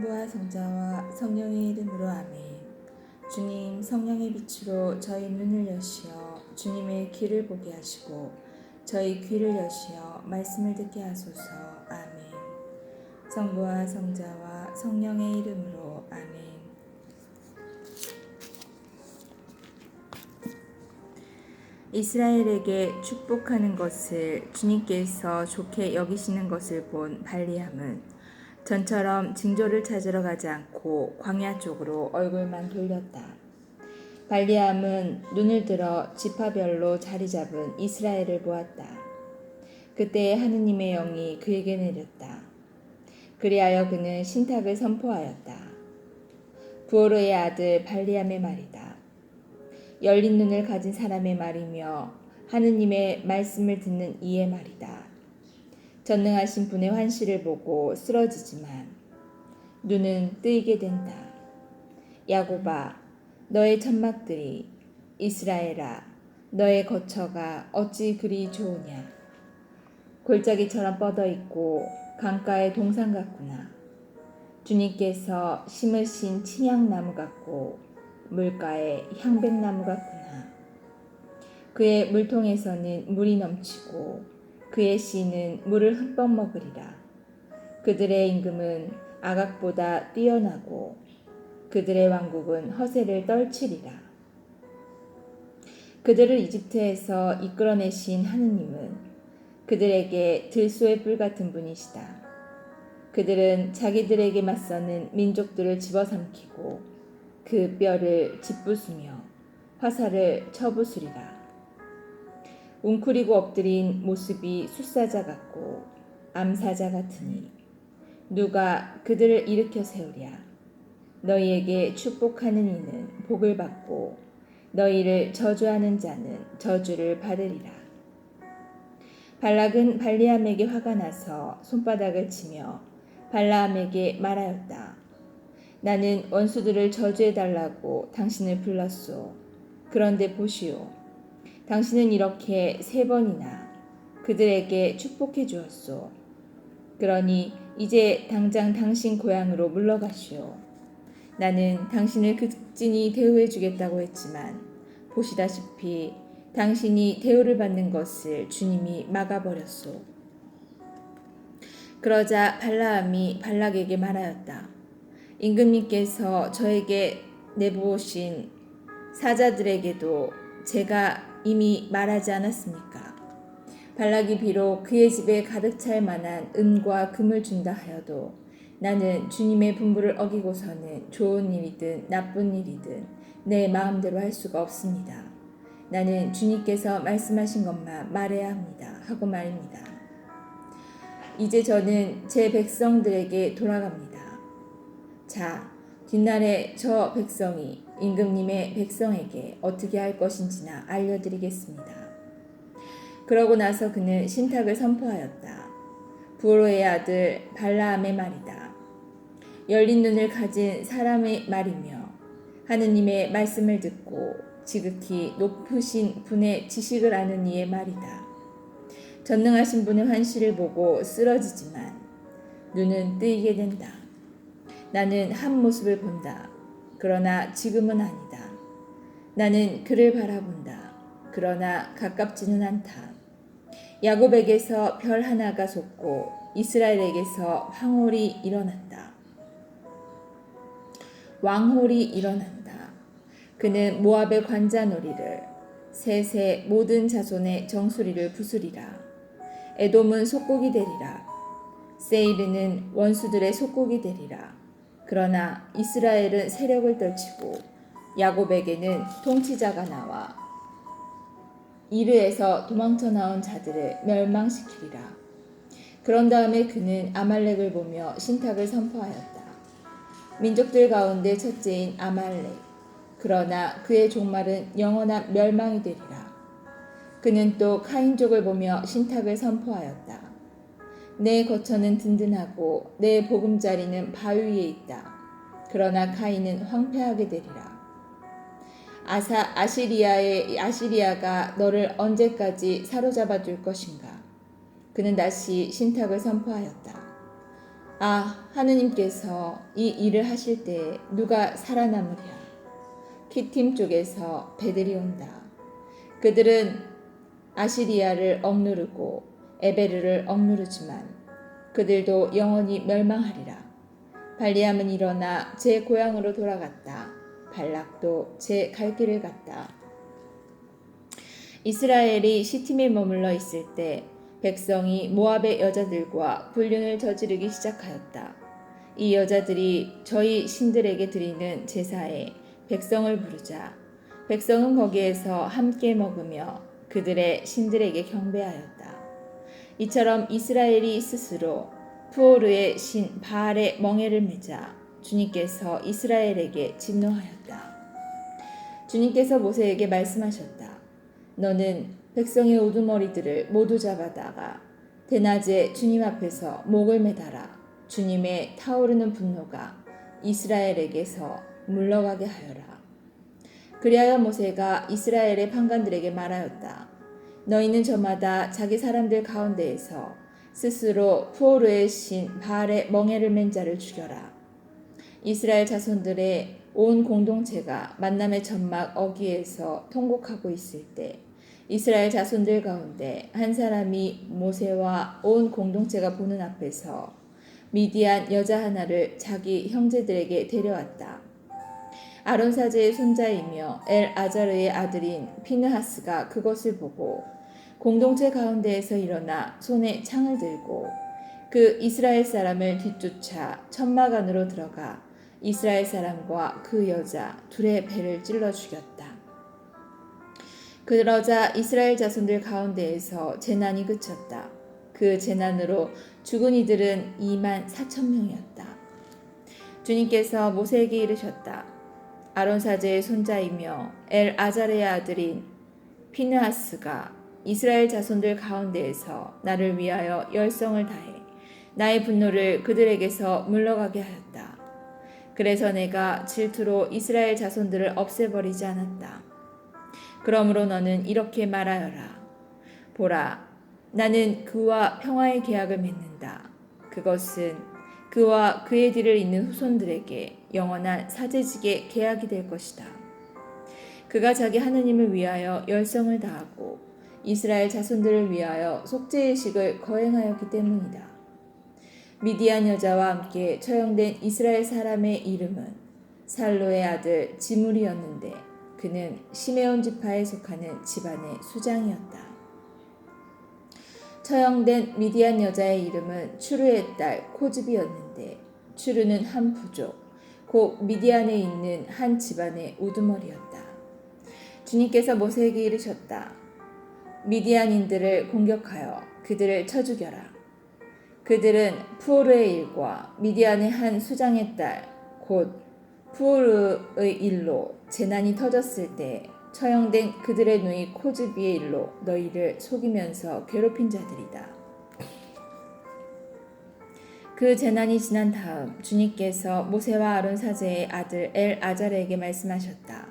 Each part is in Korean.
성부와 성자와 성령의 이름으로 아멘. 주님, 성령의 빛으로 저희 눈을 여시어 주님의 길을 보게 하시고 저희 귀를 여시어 말씀을 듣게 하소서. 아멘. 성부와 성자와 성령의 이름으로 아멘. 이스라엘에게 축복하는 것을 주님께서 좋게 여기시는 것을 본 발리함은 전처럼 징조를 찾으러 가지 않고 광야 쪽으로 얼굴만 돌렸다. 발리함은 눈을 들어 지파별로 자리 잡은 이스라엘을 보았다. 그때 하느님의 영이 그에게 내렸다. 그리하여 그는 신탁을 선포하였다. 부오르의 아들 발리함의 말이다. 열린 눈을 가진 사람의 말이며 하느님의 말씀을 듣는 이의 말이다. 전능하신 분의 환시를 보고 쓰러지지만 눈은 뜨이게 된다. 야곱아, 너의 천막들이, 이스라엘아, 너의 거처가 어찌 그리 좋으냐. 골짜기처럼 뻗어있고 강가의 동산 같구나. 주님께서 심으신 친향나무 같고 물가의 향백나무 같구나. 그의 물통에서는 물이 넘치고 그의 씨는 물을 흠뻑 먹으리라. 그들의 임금은 아각보다 뛰어나고 그들의 왕국은 허세를 떨치리라. 그들을 이집트에서 이끌어내신 하느님은 그들에게 들소의 뿔 같은 분이시다. 그들은 자기들에게 맞서는 민족들을 집어삼키고 그 뼈를 짓부수며 화살을 쳐부수리라. 웅크리고 엎드린 모습이 숫사자 같고 암사자 같으니 누가 그들을 일으켜 세우랴. 너희에게 축복하는 이는 복을 받고 너희를 저주하는 자는 저주를 받으리라. 발락은 발리함에게 화가 나서 손바닥을 치며 발라함에게 말하였다. 나는 원수들을 저주해달라고 당신을 불렀소. 그런데 보시오. 당신은 이렇게 3번이나 그들에게 축복해 주었소. 그러니 이제 당장 당신 고향으로 물러가시오. 나는 당신을 극진히 대우해 주겠다고 했지만 보시다시피 당신이 대우를 받는 것을 주님이 막아버렸소. 그러자 발라함이 발락에게 말하였다. 임금님께서 저에게 내보신 사자들에게도 제가 이미 말하지 않았습니까? 발락이 비록 그의 집에 가득 찰 만한 은과 금을 준다 하여도 나는 주님의 분부를 어기고서는 좋은 일이든 나쁜 일이든 내 마음대로 할 수가 없습니다. 나는 주님께서 말씀하신 것만 말해야 합니다. 하고 말입니다. 이제 저는 제 백성들에게 돌아갑니다. 자, 뒷날에 저 백성이 임금님의 백성에게 어떻게 할 것인지나 알려드리겠습니다. 그러고 나서 그는 신탁을 선포하였다. 부오르의 아들 발라함의 말이다. 열린 눈을 가진 사람의 말이며 하느님의 말씀을 듣고 지극히 높으신 분의 지식을 아는 이의 말이다. 전능하신 분의 환시를 보고 쓰러지지만 눈은 뜨이게 된다. 나는 한 모습을 본다. 그러나 지금은 아니다. 나는 그를 바라본다. 그러나 가깝지는 않다. 야곱에게서 별 하나가 솟고 이스라엘에게서 황홀이 일어난다. 왕홀이 일어난다. 그는 모압의 관자놀이를 셋의 모든 자손의 정수리를 부수리라. 에돔은 속국이 되리라. 세이르는 원수들의 속국이 되리라. 그러나 이스라엘은 세력을 떨치고 야곱에게는 통치자가 나와 이르에서 도망쳐 나온 자들을 멸망시키리라. 그런 다음에 그는 아말렉을 보며 신탁을 선포하였다. 민족들 가운데 첫째인 아말렉. 그러나 그의 종말은 영원한 멸망이 되리라. 그는 또 카인족을 보며 신탁을 선포하였다. 내 거처는 든든하고 내 보금자리는 바위 위에 있다. 그러나 카인은 황폐하게 되리라. 아시리아가 너를 언제까지 사로잡아 둘 것인가? 그는 다시 신탁을 선포하였다. 아, 하느님께서 이 일을 하실 때 누가 살아남으랴. 키팀 쪽에서 배들이 온다. 그들은 아시리아를 억누르고 에베르를 억누르지만 그들도 영원히 멸망하리라. 발리암은 일어나 제 고향으로 돌아갔다. 발락도 제 갈 길을 갔다. 이스라엘이 시팀에 머물러 있을 때 백성이 모압의 여자들과 불륜을 저지르기 시작하였다. 이 여자들이 저희 신들에게 드리는 제사에 백성을 부르자 백성은 거기에서 함께 먹으며 그들의 신들에게 경배하였다. 이처럼 이스라엘이 스스로 푸오르의 신 바알의 멍에를 매자 주님께서 이스라엘에게 진노하였다. 주님께서 모세에게 말씀하셨다. 너는 백성의 우두머리들을 모두 잡아다가 대낮에 주님 앞에서 목을 매달아 주님의 타오르는 분노가 이스라엘에게서 물러가게 하여라. 그리하여 모세가 이스라엘의 판관들에게 말하였다. 너희는 저마다 자기 사람들 가운데에서 스스로 푸오르의 신 바알의 멍에를 맨 자를 죽여라. 이스라엘 자손들의 온 공동체가 만남의 천막 어귀에서 통곡하고 있을 때 이스라엘 자손들 가운데 한 사람이 모세와 온 공동체가 보는 앞에서 미디안 여자 하나를 자기 형제들에게 데려왔다. 아론 사제의 손자이며 엘아자르의 아들인 피느하스가 그것을 보고 공동체 가운데에서 일어나 손에 창을 들고 그 이스라엘 사람을 뒤쫓아 천막 안으로 들어가 이스라엘 사람과 그 여자 둘의 배를 찔러 죽였다. 그러자 이스라엘 자손들 가운데에서 재난이 그쳤다. 그 재난으로 죽은 이들은 24,000명이었다. 주님께서 모세에게 이르셨다. 아론 사제의 손자이며 엘아자르의 아들인 피느하스가 이스라엘 자손들 가운데에서 나를 위하여 열성을 다해 나의 분노를 그들에게서 물러가게 하였다. 그래서 내가 질투로 이스라엘 자손들을 없애버리지 않았다. 그러므로 너는 이렇게 말하여라. 보라, 나는 그와 평화의 계약을 맺는다. 그것은 그와 그의 뒤를 잇는 후손들에게 영원한 사제직의 계약이 될 것이다. 그가 자기 하느님을 위하여 열성을 다하고 이스라엘 자손들을 위하여 속죄의식을 거행하였기 때문이다. 미디안 여자와 함께 처형된 이스라엘 사람의 이름은 살로의 아들 지물이었는데 그는 시메온 지파에 속하는 집안의 수장이었다. 처형된 미디안 여자의 이름은 추르의 딸 코즈비였는데 추르는 한 부족, 곧 미디안에 있는 한 집안의 우두머리였다. 주님께서 모세에게 이르셨다. 미디안인들을 공격하여 그들을 쳐 죽여라. 그들은 푸오르의 일과 미디안의 한 수장의 딸, 곧 푸오르의 일로 재난이 터졌을 때 처형된 그들의 누이 코즈비의 일로 너희를 속이면서 괴롭힌 자들이다. 그 재난이 지난 다음 주님께서 모세와 아론 사제의 아들 엘아자르에게 말씀하셨다.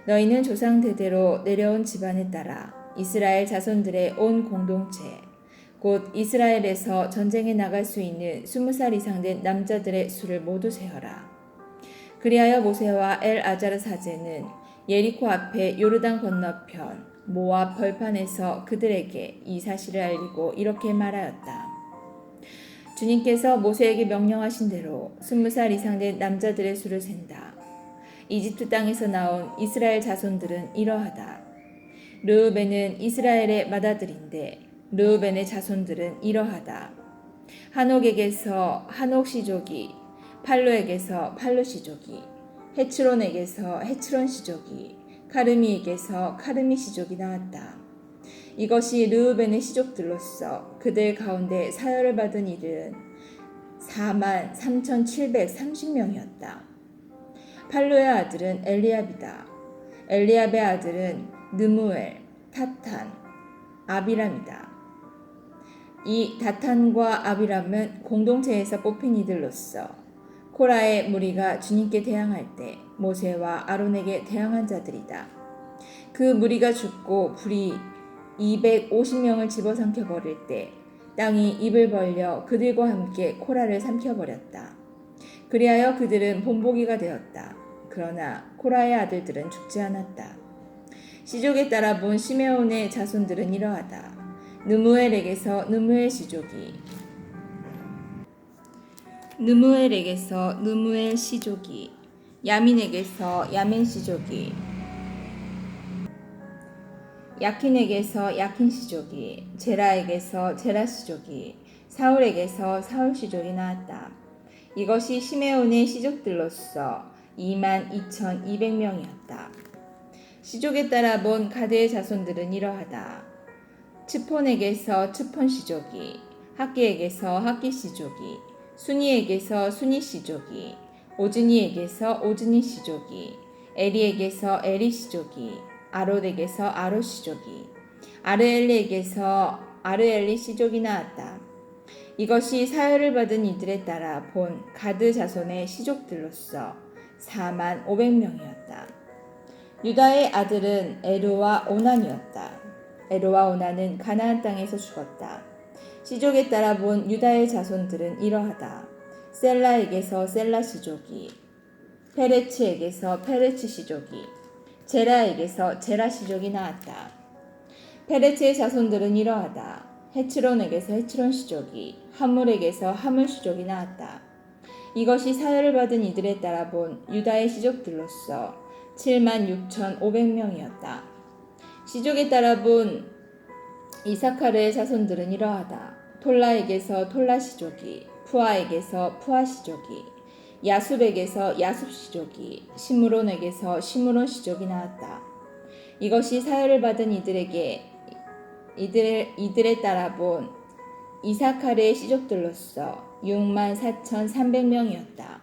너희는 조상 대대로 내려온 집안에 따라 이스라엘 자손들의 온 공동체, 곧 이스라엘에서 전쟁에 나갈 수 있는 20살 이상 된 남자들의 수를 모두 세어라. 그리하여 모세와 엘아자르 사제는 예리코 앞에 요르단 건너편 모압 벌판에서 그들에게 이 사실을 알리고 이렇게 말하였다. 주님께서 모세에게 명령하신 대로 20살 이상 된 남자들의 수를 센다. 이집트 땅에서 나온 이스라엘 자손들은 이러하다. 르우벤은 이스라엘의 맏아들인데 르우벤의 자손들은 이러하다. 한옥에게서 한옥 시족이, 팔루에게서 팔루 시족이, 헤츠론에게서 헤츠론 시족이, 카르미에게서 카르미 시족이 나왔다. 이것이 르우벤의 시족들로서 그들 가운데 사열을 받은 이들은 43,730명이었다. 팔루의 아들은 엘리압이다. 엘리압의 아들은 느무엘, 타탄, 아비람이다. 이 다탄과 아비람은 공동체에서 뽑힌 이들로서 코라의 무리가 주님께 대항할 때 모세와 아론에게 대항한 자들이다. 그 무리가 죽고 불이 250명을 집어삼켜 버릴 때 땅이 입을 벌려 그들과 함께 코라를 삼켜버렸다. 그리하여 그들은 본보기가 되었다. 그러나 코라의 아들들은 죽지 않았다. 시족에 따라 본 시메온의 자손들은 이러하다. 느무엘에게서 느무엘 시족이, 느무엘에게서 느무엘 시족이, 야민에게서 야민 시족이, 야킨에게서 야킨 시족이, 제라에게서 제라 시족이, 사울에게서 사울 시족이 나왔다. 이것이 시메온의 시족들로서 22,200명이었다. 시족에 따라 본 가드의 자손들은 이러하다. 츠폰에게서 츠폰 시족이, 학기에게서 학기 시족이, 순이에게서 순이 시족이, 오즈니에게서 오즈니 시족이, 에리에게서 에리 시족이, 아롯에게서 아롯 시족이, 아르엘리에게서 아르엘리 시족이 나왔다. 이것이 사열을 받은 이들에 따라 본 가드 자손의 시족들로서 45,000명이었다. 유다의 아들은 에로와 오난이었다. 에로와 오난은 가나안 땅에서 죽었다. 시족에 따라 본 유다의 자손들은 이러하다. 셀라에게서 셀라 시족이, 페레츠에게서 페레츠 시족이, 제라에게서 제라 시족이 나왔다. 페레츠의 자손들은 이러하다. 헤츠론에게서 헤츠론 시족이, 하물에게서 하물 시족이 나왔다. 이것이 사열을 받은 이들에 따라 본 유다의 시족들로서 76,500명이었다. 시족에 따라 본 이사카르의 자손들은 이러하다. 톨라에게서 톨라 시족이, 푸아에게서 푸아 시족이, 야숲에게서 야숲 시족이, 시므론에게서 시므론 시족이 나왔다. 이것이 사열을 받은 이들에 따라 본 이사카르의 시족들로서 64,300명이었다.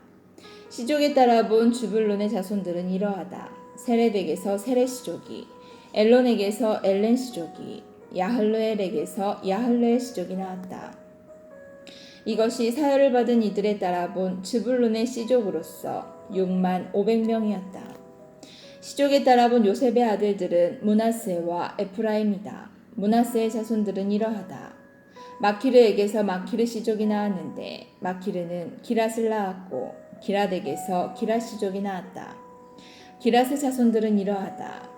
시족에 따라 본 주불론의 자손들은 이러하다. 세렛에게서 세렛 시족이, 엘론에게서 엘렌 시족이, 야할르엘에게서 야할르엘 시족이 나왔다. 이것이 사열을 받은 이들에 따라 본 주불론의 시족으로서 65,000명이었다. 시족에 따라 본 요셉의 아들들은 므낫세와 에프라임이다. 므낫세의 자손들은 이러하다. 마키르에게서 마키르 시족이 나왔는데 마키르는 기랏을 낳았고 기랏에게서 기랏 시족이 나왔다. 기랏의 자손들은 이러하다.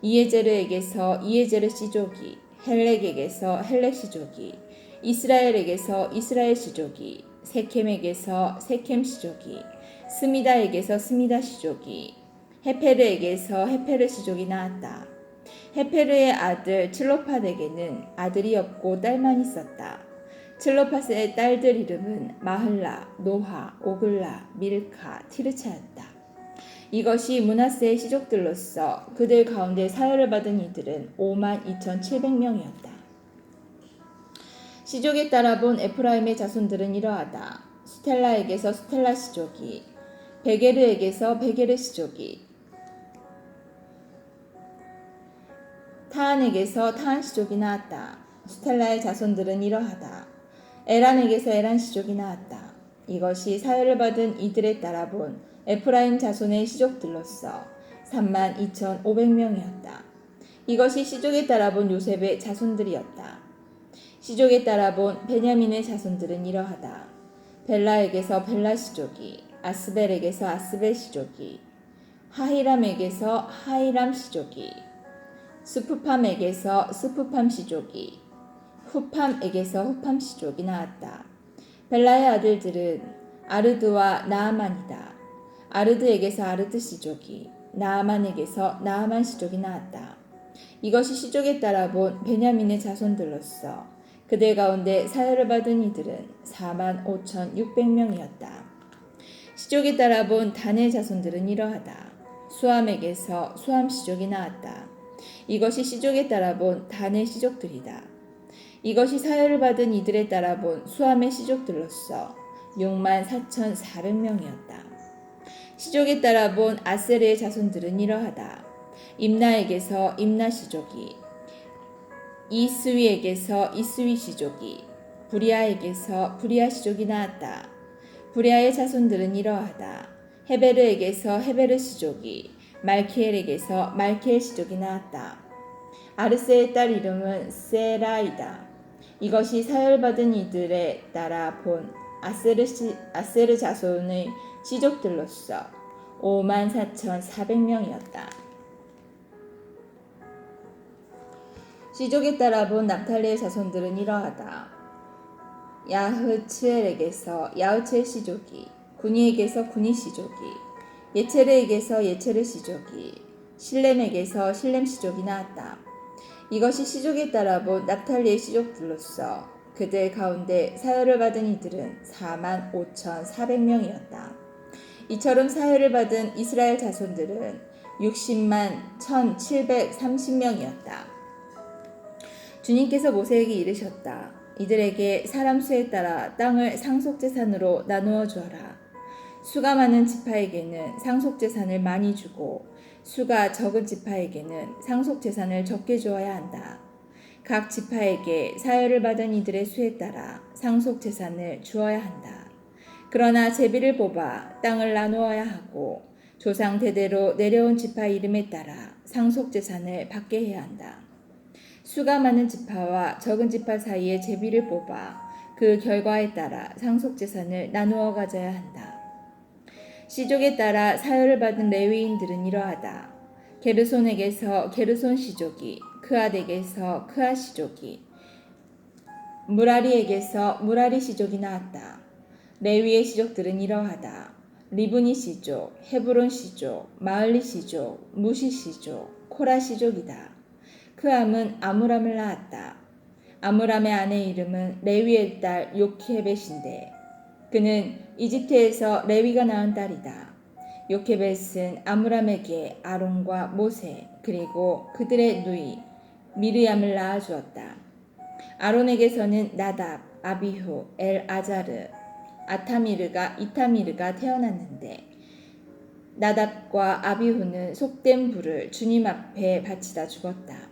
이에제르에게서 이에제르 시족이, 헬렉에게서 헬렉 시족이, 이스라엘에게서 이스라엘 시족이, 세켐에게서 세켐 시족이, 스미다에게서 스미다 시족이, 헤페르에게서 헤페르 시족이 나왔다. 헤페르의 아들 칠로팟에게는 아들이 없고 딸만 있었다. 칠로팟의 딸들 이름은 마흘라, 노하, 오글라, 밀카, 티르차였다. 이것이 므낫세의 시족들로서 그들 가운데 사열을 받은 이들은 52,700명이었다. 시족에 따라 본 에프라임의 자손들은 이러하다. 수텔라에게서 수텔라 시족이, 베게르에게서 베게르 시족이, 타한에게서 타한 시족이 나왔다. 수텔라의 자손들은 이러하다. 에란에게서 에란 시족이 나왔다. 이것이 사열을 받은 이들에 따라 본 에프라임 자손의 시족들로서 32,500명이었다. 이것이 시족에 따라 본 요셉의 자손들이었다. 시족에 따라 본 베냐민의 자손들은 이러하다. 벨라에게서 벨라 시족이, 아스벨에게서 아스벨 시족이, 하히람에게서 하히람 시족이, 스푸팜에게서 스푸팜 시족이, 후팜에게서 후팜 시족이 나왔다. 벨라의 아들들은 아르드와 나아만이다. 아르드에게서 아르드 시족이, 나아만에게서 나아만 시족이 나왔다. 이것이 시족에 따라 본 베냐민의 자손들로서 그들 가운데 사열을 받은 이들은 45,600명이었다. 시족에 따라 본 단의 자손들은 이러하다. 수함에게서 수함 시족이 나왔다. 이것이 시족에 따라 본 단의 시족들이다. 이것이 사열을 받은 이들에 따라 본 수함의 시족들로서 64,400명이었다. 시족에 따라 본 아세르의 자손들은 이러하다. 임나에게서 임나 시족이, 이스위에게서 이스위 시족이, 부리아에게서 부리아 시족이 나왔다. 부리아의 자손들은 이러하다. 헤베르에게서 헤베르 시족이, 말키엘에게서 말키엘 시족이 나왔다. 아르세의 딸 이름은 세라이다. 이것이 사열받은 이들에 따라 본 아세르 자손의 시족들로서 54,400명이었다. 시족에 따라 본 납탈리의 자손들은 이러하다. 야흐츠엘에게서 야흐츠엘 시족이, 구니에게서 구니 시족이, 예체르에게서 예체르 시족이, 실렘에게서 실렘 시족이 나왔다. 이것이 시족에 따라 본 납탈리의 시족들로서 그들 가운데 사열을 받은 이들은 45,400명이었다. 이처럼 사열을 받은 이스라엘 자손들은 60만 1,730명이었다. 주님께서 모세에게 이르셨다. 이들에게 사람 수에 따라 땅을 상속재산으로 나누어 주어라. 수가 많은 지파에게는 상속재산을 많이 주고 수가 적은 지파에게는 상속재산을 적게 주어야 한다. 각 지파에게 사열을 받은 이들의 수에 따라 상속재산을 주어야 한다. 그러나 제비를 뽑아 땅을 나누어야 하고 조상 대대로 내려온 지파 이름에 따라 상속재산을 받게 해야 한다. 수가 많은 지파와 적은 지파 사이에 제비를 뽑아 그 결과에 따라 상속재산을 나누어 가져야 한다. 시족에 따라 사열을 받은 레위인들은 이러하다. 게르손에게서 게르손 시족이, 크앗에게서 크앗 시족이, 무라리에게서 무라리 시족이 나왔다. 레위의 시족들은 이러하다. 리브니 시족, 헤브론 시족, 마을리 시족, 무시 시족, 코라 시족이다. 크암은 아므람을 낳았다. 아므람의 아내 이름은 레위의 딸 요케벳인데 그는 이집트에서 레위가 낳은 딸이다. 요케벳은 아므람에게 아론과 모세 그리고 그들의 누이 미르얌을 낳아주었다. 아론에게서는 나답, 아비후, 엘아자르, 이타미르가 태어났는데 나답과 아비후는 속된 불을 주님 앞에 바치다 죽었다.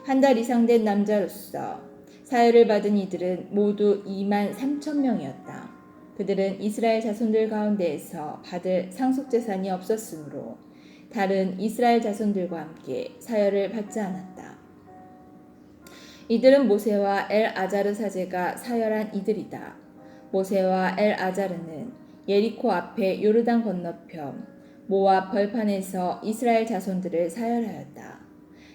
한 달 이상 된 남자로서 사열을 받은 이들은 모두 23,000명이었다. 그들은 이스라엘 자손들 가운데에서 받을 상속재산이 없었으므로 다른 이스라엘 자손들과 함께 사열을 받지 않았다. 이들은 모세와 엘아자르 사제가 사열한 이들이다. 모세와 엘아자르는 예리코 앞에 요르단 건너편 모압 벌판에서 이스라엘 자손들을 사열하였다.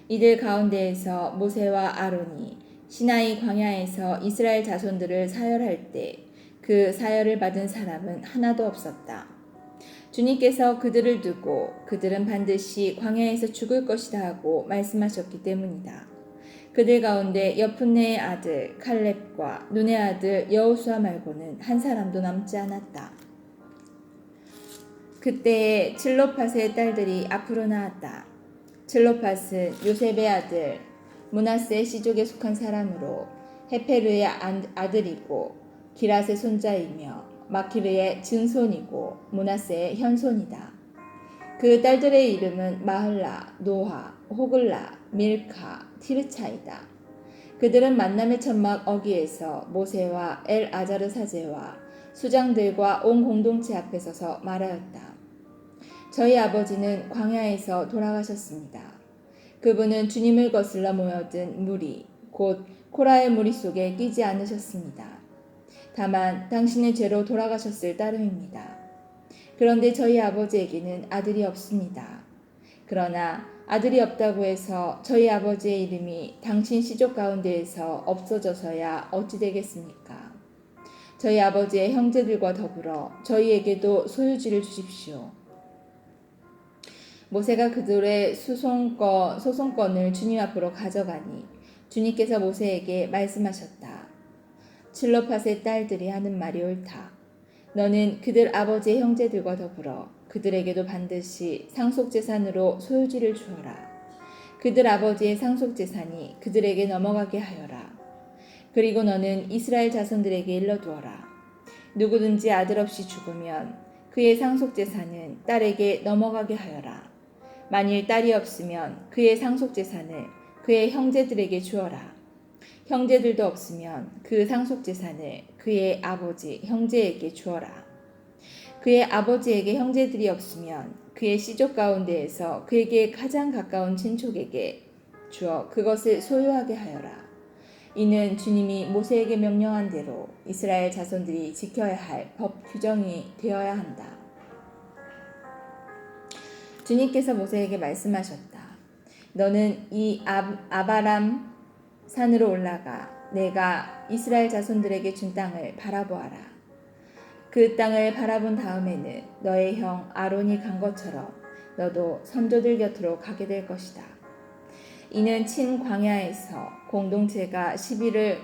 이들 가운데에서 모세와 아론이 시나이 광야에서 이스라엘 자손들을 사열할 때 그 사열을 받은 사람은 하나도 없었다. 주님께서 그들을 두고 그들은 반드시 광야에서 죽을 것이다 하고 말씀하셨기 때문이다. 그들 가운데 여푼네의 아들 칼렙과 눈의 아들 여호수아 말고는 한 사람도 남지 않았다. 그때에 칠로팟의 딸들이 앞으로 나왔다. 칠로팟은 요셉의 아들 므낫세 시족에 속한 사람으로 헤페르의 아들이고 기랏의 손자이며 마키르의 증손이고 므낫세의 현손이다. 그 딸들의 이름은 마흘라, 노아, 호글라, 밀카, 티르차이다. 그들은 만남의 천막 어귀에서 모세와 엘아자르 사제와 수장들과 온 공동체 앞에 서서 말하였다. 저희 아버지는 광야에서 돌아가셨습니다. 그분은 주님을 거슬러 모여든 무리, 곧 코라의 무리 속에 끼지 않으셨습니다. 다만 당신의 죄로 돌아가셨을 따름입니다. 그런데 저희 아버지에게는 아들이 없습니다. 그러나 아들이 없다고 해서 저희 아버지의 이름이 당신 시족 가운데에서 없어져서야 어찌 되겠습니까? 저희 아버지의 형제들과 더불어 저희에게도 소유지를 주십시오. 모세가 그들의 소송권을 주님 앞으로 가져가니 주님께서 모세에게 말씀하셨다. 칠로팟의 딸들이 하는 말이 옳다. 너는 그들 아버지의 형제들과 더불어 그들에게도 반드시 상속재산으로 소유지를 주어라. 그들 아버지의 상속재산이 그들에게 넘어가게 하여라. 그리고 너는 이스라엘 자손들에게 일러두어라. 누구든지 아들 없이 죽으면 그의 상속재산은 딸에게 넘어가게 하여라. 만일 딸이 없으면 그의 상속재산을 그의 형제들에게 주어라. 형제들도 없으면 그 상속재산을 그의 아버지 형제에게 주어라. 그의 아버지에게 형제들이 없으면 그의 시족 가운데에서 그에게 가장 가까운 친족에게 주어 그것을 소유하게 하여라. 이는 주님이 모세에게 명령한 대로 이스라엘 자손들이 지켜야 할 법 규정이 되어야 한다. 주님께서 모세에게 말씀하셨다. 너는 이 아바람 산으로 올라가 내가 이스라엘 자손들에게 준 땅을 바라보아라. 그 땅을 바라본 다음에는 너의 형 아론이 간 것처럼 너도 선조들 곁으로 가게 될 것이다. 이는 친광야에서 공동체가 시비를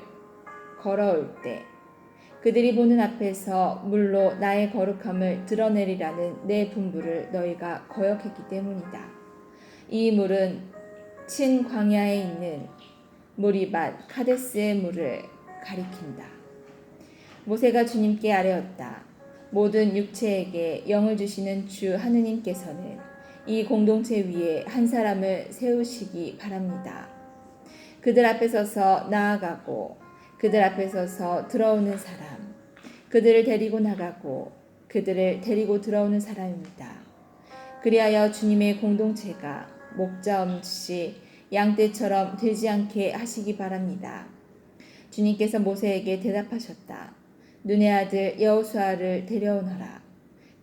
걸어올 때 그들이 보는 앞에서 물로 나의 거룩함을 드러내리라는 내 분부를 너희가 거역했기 때문이다. 이 물은 친광야에 있는 무리밭 카데스의 물을 가리킨다. 모세가 주님께 아뢰었다. 모든 육체에게 영을 주시는 주 하느님께서는 이 공동체 위에 한 사람을 세우시기 바랍니다. 그들 앞에 서서 나아가고 그들 앞에 서서 들어오는 사람, 그들을 데리고 나가고 그들을 데리고 들어오는 사람입니다. 그리하여 주님의 공동체가 목자 없이 양떼처럼 되지 않게 하시기 바랍니다. 주님께서 모세에게 대답하셨다. 눈의 아들 여호수아를 데려오너라.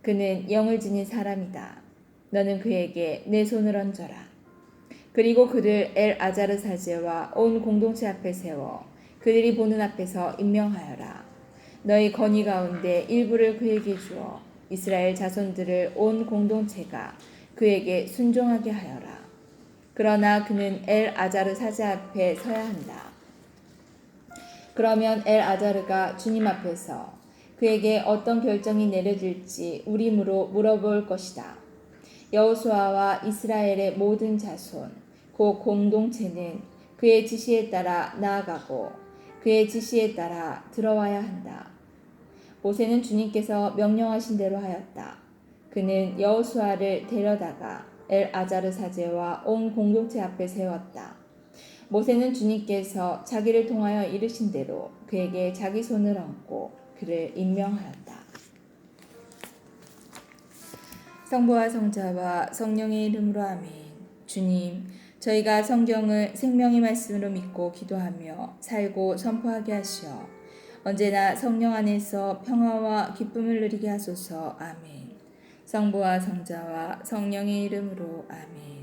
그는 영을 지닌 사람이다. 너는 그에게 내 손을 얹어라. 그리고 그를 엘아자르 사제와 온 공동체 앞에 세워 그들이 보는 앞에서 임명하여라. 너희 건의 가운데 일부를 그에게 주어 이스라엘 자손들을 온 공동체가 그에게 순종하게 하여라. 그러나 그는 엘아자르 사제 앞에 서야 한다. 그러면 엘아자르가 주님 앞에서 그에게 어떤 결정이 내려질지 우리므로 물어볼 것이다. 여호수아와 이스라엘의 모든 자손, 곧 공동체는 그의 지시에 따라 나아가고 그의 지시에 따라 들어와야 한다. 모세는 주님께서 명령하신 대로 하였다. 그는 여호수아를 데려다가 엘아자르 사제와 온 공동체 앞에 세웠다. 모세는 주님께서 자기를 통하여 이르신 대로 그에게 자기 손을 얹고 그를 임명하였다. 성부와 성자와 성령의 이름으로 아멘. 주님, 저희가 성경을 생명의 말씀으로 믿고 기도하며 살고 선포하게 하시어 언제나 성령 안에서 평화와 기쁨을 누리게 하소서. 아멘. 성부와 성자와 성령의 이름으로 아멘.